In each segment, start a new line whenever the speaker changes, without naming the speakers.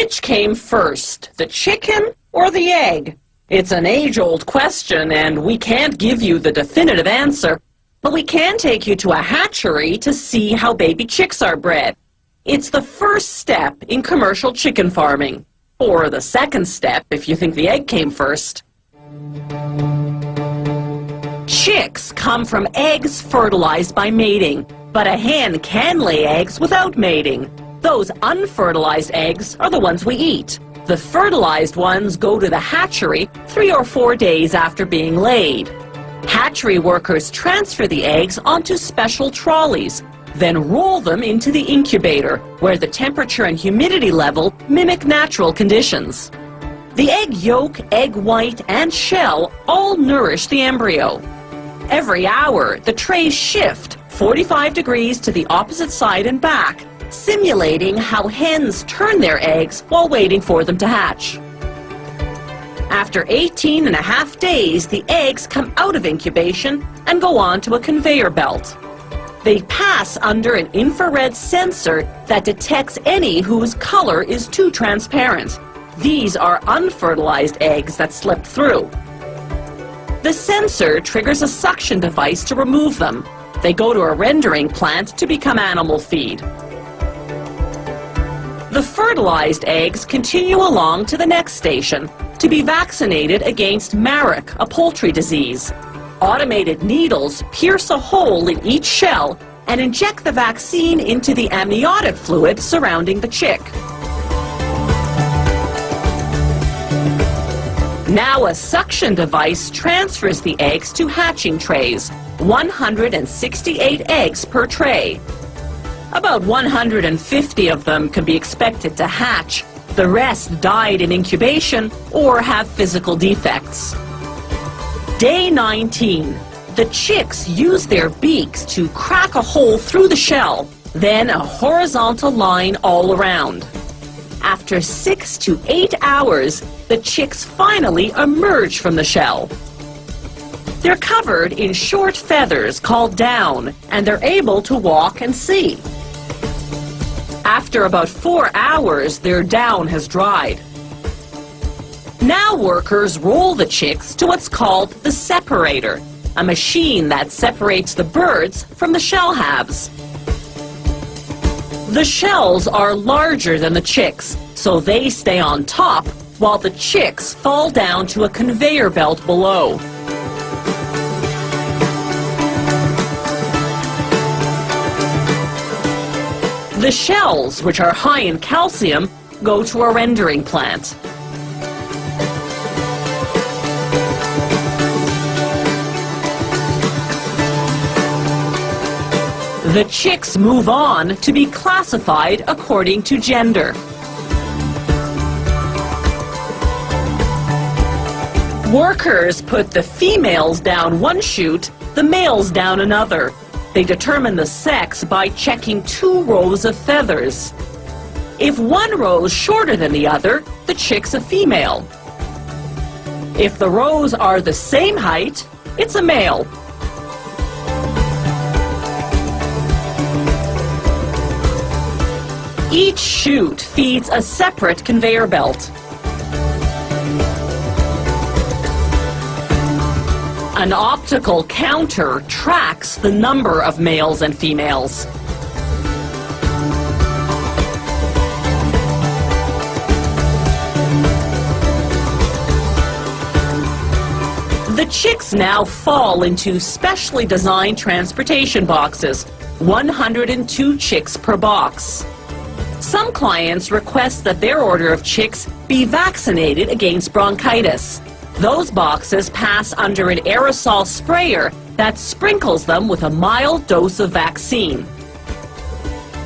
Which came first, the chicken or the egg? It's an age-old question, and we can't give you the definitive answer, but we can take you to a hatchery to see how baby chicks are bred. It's the first step in commercial chicken farming, or the second step if you think the egg came first. Chicks come from eggs fertilized by mating, but a hen can lay eggs without mating. Those unfertilized eggs are the ones we eat. The fertilized ones go to the hatchery 3 or 4 days after being laid. Hatchery workers transfer the eggs onto special trolleys, then roll them into the incubator, where the temperature and humidity level mimic natural conditions. The egg yolk, egg white, and shell all nourish the embryo. Every hour, the trays shift 45 degrees to the opposite side and back, simulating how hens turn their eggs while waiting for them to hatch. After 18.5 days, the eggs come out of incubation and go on to a conveyor belt. They pass under an infrared sensor that detects any whose color is too transparent. These are unfertilized eggs that slipped through. The sensor triggers a suction device to remove them. They go to a rendering plant to become animal feed. The fertilized eggs continue along to the next station to be vaccinated against Marek, a poultry disease. Automated needles pierce a hole in each shell and inject the vaccine into the amniotic fluid surrounding the chick. Now a suction device transfers the eggs to hatching trays, 168 eggs per tray. About 150 of them can be expected to hatch. The rest died in incubation or have physical defects. Day 19. The chicks use their beaks to crack a hole through the shell, then a horizontal line all around. After 6 to 8 hours, the chicks finally emerge from the shell. They're covered in short feathers called down, and they're able to walk and see. After about 4 hours, their down has dried. Now workers roll the chicks to what's called the separator, a machine that separates the birds from the shell halves. The shells are larger than the chicks, so they stay on top, while the chicks fall down to a conveyor belt below. The shells, which are high in calcium, go to a rendering plant. The chicks move on to be classified according to gender. Workers put the females down one chute, the males down another. They determine the sex by checking 2 rows of feathers. If one row is shorter than the other, the chick's a female. If the rows are the same height, it's a male. Each chute feeds a separate conveyor belt. An optical counter tracks the number of males and females. The chicks now fall into specially designed transportation boxes, 102 chicks per box. Some clients request that their order of chicks be vaccinated against bronchitis. Those boxes pass under an aerosol sprayer that sprinkles them with a mild dose of vaccine.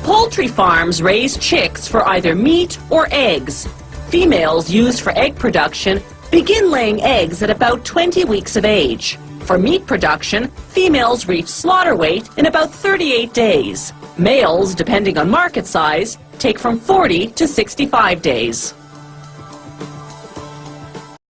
Poultry farms raise chicks for either meat or eggs. Females used for egg production begin laying eggs at about 20 weeks of age. For meat production, females reach slaughter weight in about 38 days. Males, depending on market size, take from 40 to 65 days.